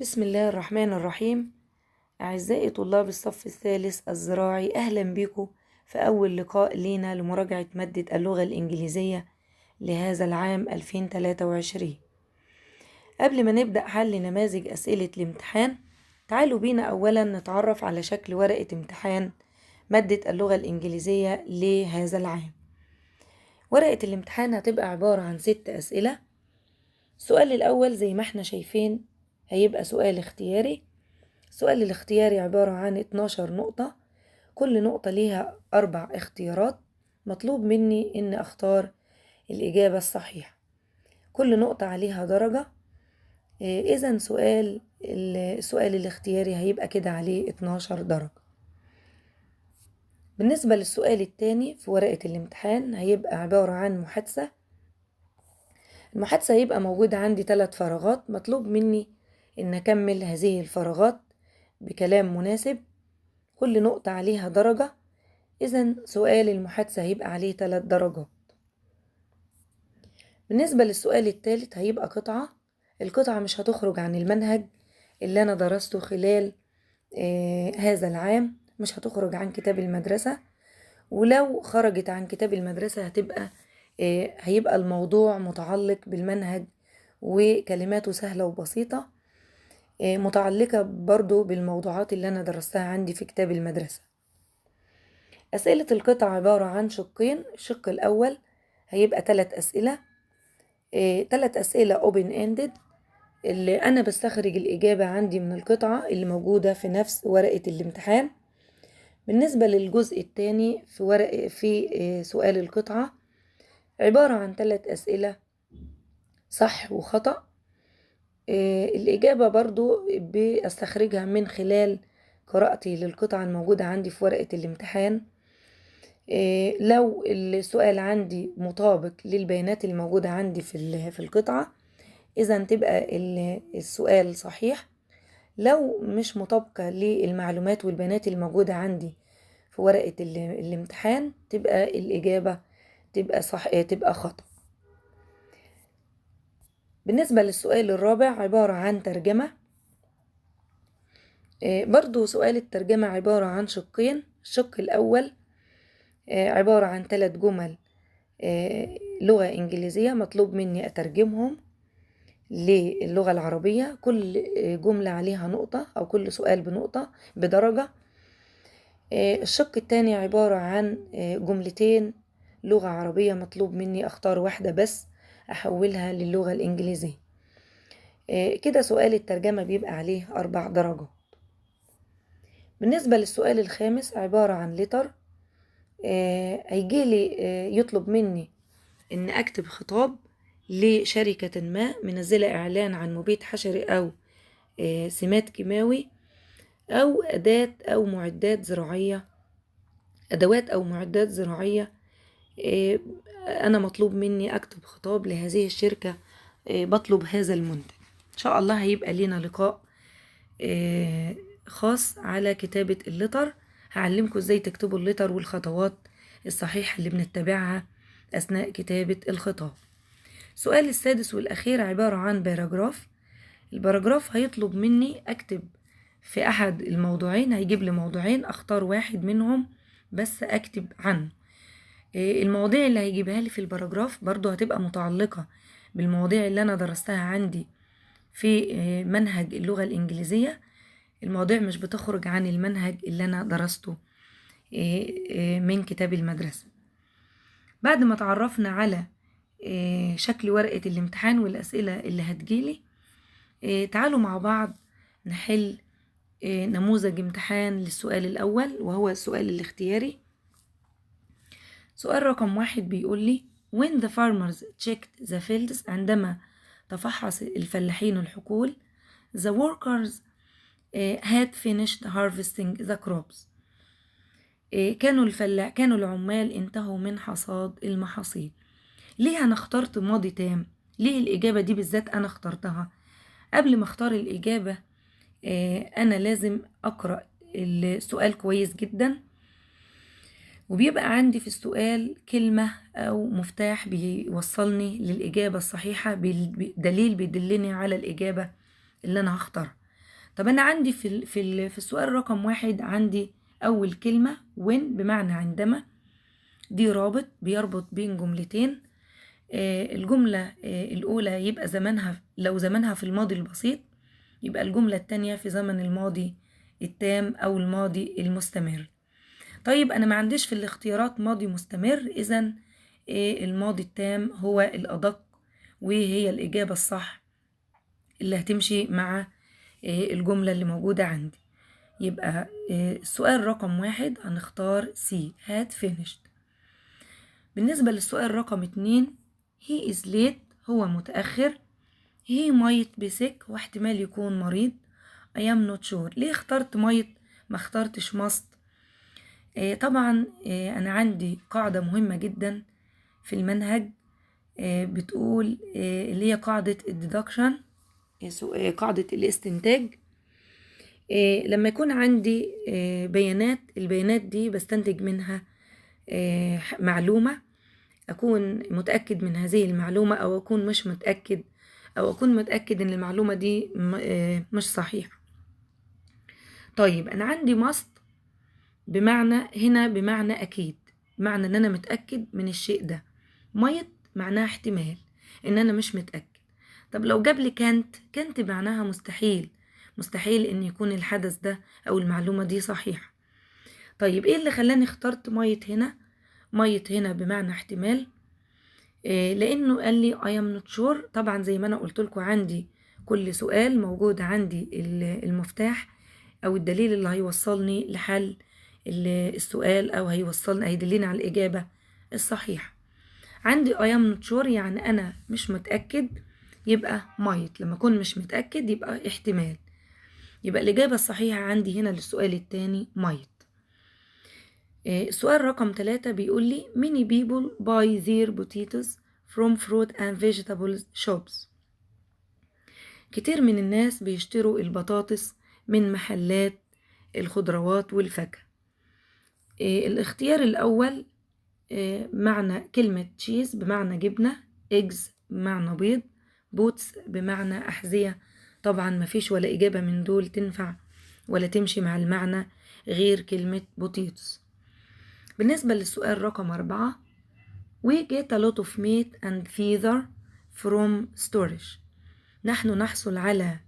بسم الله الرحمن الرحيم. أعزائي طلاب الصف الثالث الزراعي، أهلا بكم في أول لقاء لينا لمراجعة مادة اللغة الإنجليزية لهذا العام 2023. قبل ما نبدأ حل نماذج أسئلة الامتحان، تعالوا بينا أولا نتعرف على شكل ورقة امتحان مادة اللغة الإنجليزية لهذا العام. ورقة الامتحان هتبقى عبارة عن 6 أسئلة. السؤال الأول زي ما احنا شايفين هيبقى سؤال اختياري. السؤال الاختياري عبارة عن 12 نقطة، كل نقطة ليها 4 اختيارات. مطلوب مني إن أختار الإجابة الصحيحة. كل نقطة عليها درجة. إذن السؤال الاختياري هيبقى كده عليه 12 درجة. بالنسبة للسؤال التاني في ورقة الامتحان هيبقى عبارة عن محادثة. المحادثة هيبقى موجودة عندي 3 فراغات، مطلوب مني إن أكمل هذه الفراغات بكلام مناسب. كل نقطة عليها درجة، إذن سؤال المحادثة هيبقى عليه 3 درجات. بالنسبة للسؤال الثالث هيبقى قطعة. القطعة مش هتخرج عن المنهج اللي أنا درسته خلال هذا العام، مش هتخرج عن كتاب المدرسة، ولو خرجت عن كتاب المدرسة هيبقى الموضوع متعلق بالمنهج وكلماته سهلة وبسيطة، متعلقة برضو بالموضوعات اللي أنا درستها عندي في كتاب المدرسة. أسئلة القطع عبارة عن شقين. الشق الأول هيبقى 3 أسئلة، 3 أسئلة open ended اللي أنا بستخرج الإجابة عندي من القطعة اللي موجودة في نفس ورقة الامتحان. بالنسبة للجزء الثاني في سؤال القطعة عبارة عن 3 أسئلة صح وخطأ. الإجابة برضو بستخرجها من خلال قراءتي للقطعة الموجودة عندي في ورقة الامتحان. لو السؤال عندي مطابق للبيانات الموجودة عندي في القطعة، إذا تبقى السؤال صحيح. لو مش مطابقة للمعلومات والبيانات الموجودة عندي في ورقة الامتحان، تبقى الإجابة تبقى خطأ. بالنسبة للسؤال الرابع عبارة عن ترجمة. برضو سؤال الترجمة عبارة عن شقين. الشق الأول عبارة عن 3 جمل لغة إنجليزية، مطلوب مني أترجمهم للغة العربية. كل جملة عليها نقطة، أو كل سؤال بنقطة بدرجة. الشق الثاني عبارة عن جملتين لغة عربية، مطلوب مني أختار واحدة بس أحولها للغة الإنجليزية. كده سؤال الترجمة بيبقى عليه 4 درجات. بالنسبة للسؤال الخامس عبارة عن لتر. هيجيلي يطلب مني إن أكتب خطاب لشركة ما منزلة إعلان عن مبيد حشري أو سماد كيماوي أو أدوات أو معدات زراعية. أنا مطلوب مني أكتب خطاب لهذه الشركة، بطلب هذا المنتج. إن شاء الله هيبقى لنا لقاء خاص على كتابة اللتر. هعلمكم ازاي تكتبوا اللتر والخطوات الصحيحة اللي بنتبعها أثناء كتابة الخطاب. السؤال السادس والأخير عبارة عن باراجراف. الباراجراف هيطلب مني أكتب في أحد الموضوعين، هيجيب لي موضوعين، أختار واحد منهم بس أكتب عنه. المواضيع اللي هيجيبها لي في الباراجراف برضو هتبقى متعلقة بالمواضيع اللي أنا درستها عندي في منهج اللغة الإنجليزية. المواضيع مش بتخرج عن المنهج اللي أنا درسته من كتاب المدرسة. بعد ما تعرفنا على شكل ورقة الامتحان والأسئلة اللي هتجيلي، تعالوا مع بعض نحل نموذج امتحان للسؤال الأول، وهو السؤال الاختياري. سؤال رقم 1 بيقول لي when the farmers checked the fields، عندما تفحص الفلاحين الحقول، the workers had finished harvesting the crops. كانوا العمال انتهوا من حصاد المحاصيل. ليه أنا اخترت ماضي تام؟ ليه الإجابة دي بالذات أنا اخترتها؟ قبل ما اختار الإجابة أنا لازم أقرأ السؤال كويس جدا، وبيبقى عندي في السؤال كلمة أو مفتاح بيوصلني للإجابة الصحيحة، دليل بيدلني على الإجابة اللي أنا هختارها. طب أنا عندي في السؤال رقم 1 عندي أول كلمة when بمعنى عندما، دي رابط بيربط بين جملتين. الجملة الأولى يبقى زمانها، لو زمانها في الماضي البسيط يبقى الجملة التانية في زمن الماضي التام أو الماضي المستمر. طيب أنا ما عنديش في الاختيارات ماضي مستمر، إذا الماضي التام هو الأدق وهي الإجابة الصح اللي هتمشي مع الجملة اللي موجودة عندي. يبقى السؤال رقم 1 هنختار C had finished. بالنسبة للسؤال رقم 2 he is late هو متأخر، he might be sick واحتمال يكون مريض، I am not sure. ليه اخترت might ما اخترتش must؟ طبعا أنا عندي قاعدة مهمة جدا في المنهج بتقول اللي هي قاعدة الديدكشن، قاعدة الاستنتاج. لما يكون عندي البيانات دي بستنتج منها معلومة، أكون متأكد من هذه المعلومة أو أكون مش متأكد، أو أكون متأكد إن المعلومة دي مش صحيحة. طيب أنا عندي must بمعنى أكيد، بمعنى إن أنا متأكد من الشيء ده. might معناها احتمال إن أنا مش متأكد. طب لو جاب لي كانت معناها مستحيل إن يكون الحدث ده أو المعلومة دي صحيحة. طيب إيه اللي خلاني اخترت might هنا؟ might هنا بمعنى احتمال لأنه قال لي I am not sure. طبعا زي ما أنا قلت لكم عندي كل سؤال موجود عندي المفتاح أو الدليل اللي هيوصلني لحل السؤال أو هيدلني على الإجابة الصحيحة. عندي I am not sure يعني أنا مش متأكد، يبقى might. لما أكون مش متأكد يبقى احتمال. يبقى الإجابة الصحيحة عندي هنا للسؤال التاني might. السؤال رقم 3 بيقول لي many people buy their potatoes from fruit and vegetables shops. كتير من الناس بيشتروا البطاطس من محلات الخضروات والفاكهة. الاختيار الأول معنى كلمة cheese بمعنى جبنة، eggs بمعنى بيض، boots بمعنى أحذية. طبعا مفيش ولا إجابة من دول تنفع ولا تمشي مع المعنى غير كلمة potatoes. بالنسبة للسؤال رقم 4 we get a lot of meat and feather from storage. نحن نحصل على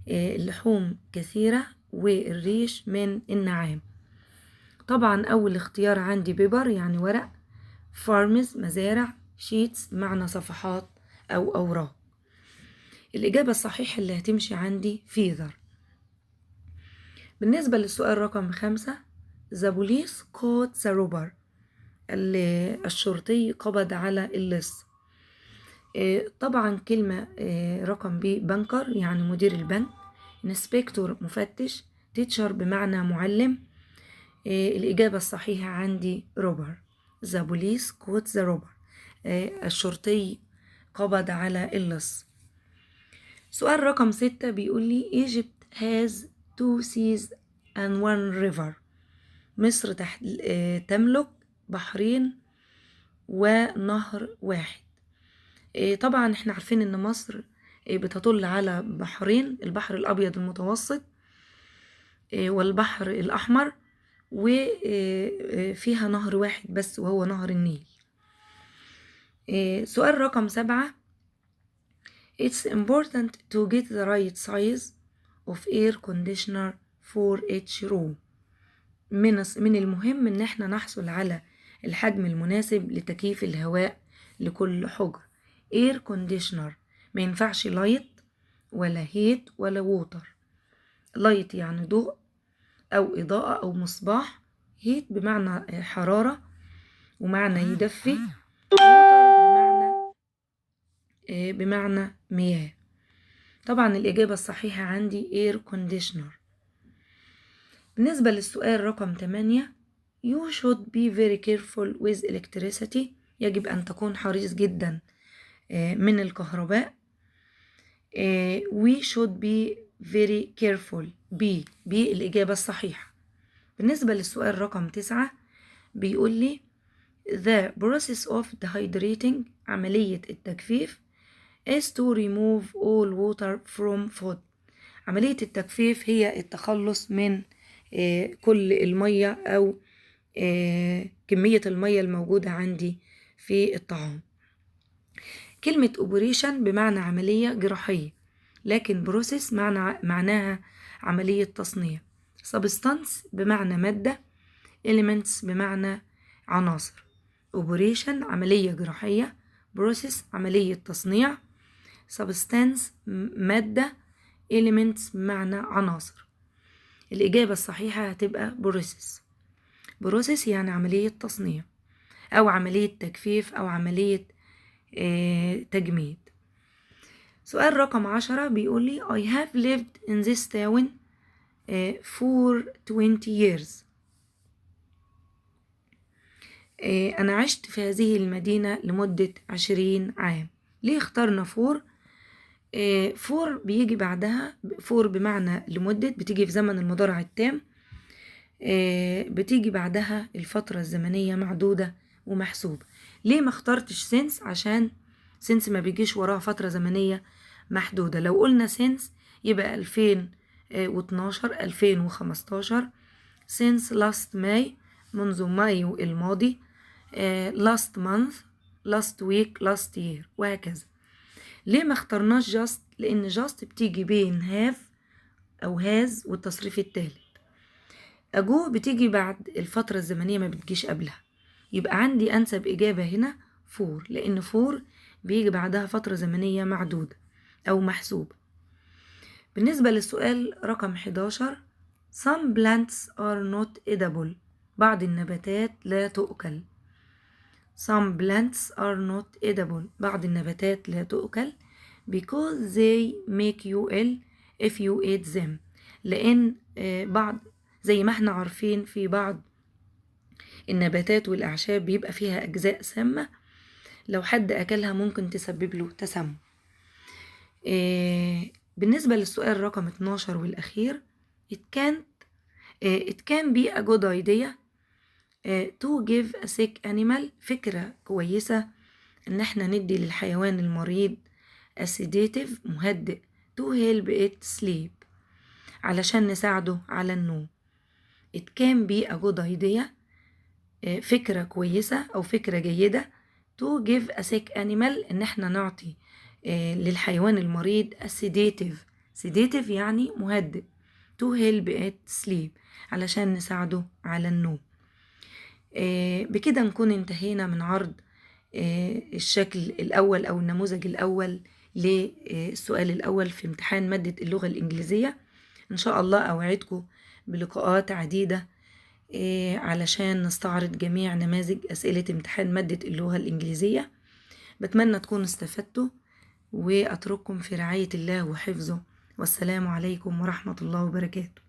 اللحوم كثيرة والريش من النعام. طبعا أول اختيار عندي بيبر يعني ورق، farms مزارع، sheets معنى صفحات أو أوراق. الإجابة الصحيحة اللي هتمشي عندي feather. بالنسبة للسؤال رقم 5 the police caught the robber. الشرطي قبض على اللص. طبعا كلمة رقم B بنكر يعني مدير البنك، انسبكتور مفتش، تيتشر بمعنى معلم. الإجابة الصحيحة عندي روبر. the police caught the robber. الشرطي قبض على اللص. سؤال رقم 6 بيقول لي Egypt has 2 seas and 1 river. مصر تملك بحرين ونهر واحد. طبعا احنا عارفين ان مصر بتطل على بحرين، البحر الابيض المتوسط والبحر الاحمر، وفيها نهر واحد بس وهو نهر النيل. سؤال رقم 7 It's important to get the right size of air conditioner for each room. من المهم ان احنا نحصل على الحجم المناسب لتكييف الهواء لكل حجر. air conditioner ما ينفعش light ولا heat ولا water. light يعني ضوء أو إضاءة أو مصباح، heat بمعنى حرارة ومعنى يدفي، water بمعنى مياه. طبعا الإجابة الصحيحة عندي air conditioner. بالنسبة للسؤال رقم 8 you should be very careful with electricity. يجب أن تكون حريص جدا من الكهرباء. we should be very careful. B الإجابة الصحيحة. بالنسبة للسؤال رقم 9 بيقول لي the process of dehydrating عملية التجفيف is to remove all water from food. عملية التجفيف هي التخلص من كل المية أو كمية المية الموجودة عندي في الطعام. كلمة operation بمعنى عملية جراحية، لكن process معناها عملية تصنيع. substance بمعنى مادة، elements بمعنى عناصر. operation عملية جراحية، process عملية تصنيع، substance مادة، elements بمعنى عناصر. الإجابة الصحيحة هتبقى process. process يعني عملية تصنيع أو عملية تجفيف أو عملية تجميد. سؤال رقم 10 بيقولي I have lived in this town for 20 years. أنا عشت في هذه المدينة لمدة 20 عام. ليه اخترنا فور؟ فور بيجي بعدها فور بمعنى لمدة، بتيجي في زمن المضارع التام، بتيجي بعدها الفترة الزمنية معدودة ومحسوبة. ليه ما اخترتش سينس؟ عشان سينس ما بيجيش وراها فترة زمنية محدودة. لو قلنا سينس يبقى 2012 2015، سينس لاست ماي منذ مايو الماضي، لاست مانث لاست ويك لاست يير، وهكذا. ليه ما اخترناش جاست؟ لان جاست بتيجي بين هاف او هاز والتصريف الثالث. أجو بتيجي بعد الفترة الزمنية ما بتجيش قبلها، يبقى عندي أنسب إجابة هنا فور، لأن فور بيجي بعدها فترة زمنية معدودة أو محسوبة. بالنسبة للسؤال رقم 11 some plants are not edible. بعض النباتات لا تؤكل. some plants are not edible. بعض النباتات لا تؤكل because they make you ill if you eat them. لأن بعض زي ما احنا عارفين في بعض النباتات والأعشاب بيبقى فيها أجزاء سامة، لو حد أكلها ممكن تسبب له تسمم. بالنسبة للسؤال رقم 12 والأخير it can be a good idea to give a sick animal. فكرة كويسة إن احنا ندي للحيوان المريض a sedative مهدئ to help it sleep علشان نساعده على النوم. it can be a good idea فكرة كويسة أو فكرة جيدة to give a sick animal إن احنا نعطي للحيوان المريض a sedative يعني مهدئ to help it sleep علشان نساعده على النوم. بكده نكون انتهينا من عرض الشكل الأول أو النموذج الأول للسؤال الأول في امتحان مادة اللغة الإنجليزية. إن شاء الله أوعدكم بلقاءات عديدة علشان نستعرض جميع نماذج أسئلة امتحان مادة اللغة الإنجليزية. بتمنى تكونوا استفدتوا، وأترككم في رعاية الله وحفظه، والسلام عليكم ورحمة الله وبركاته.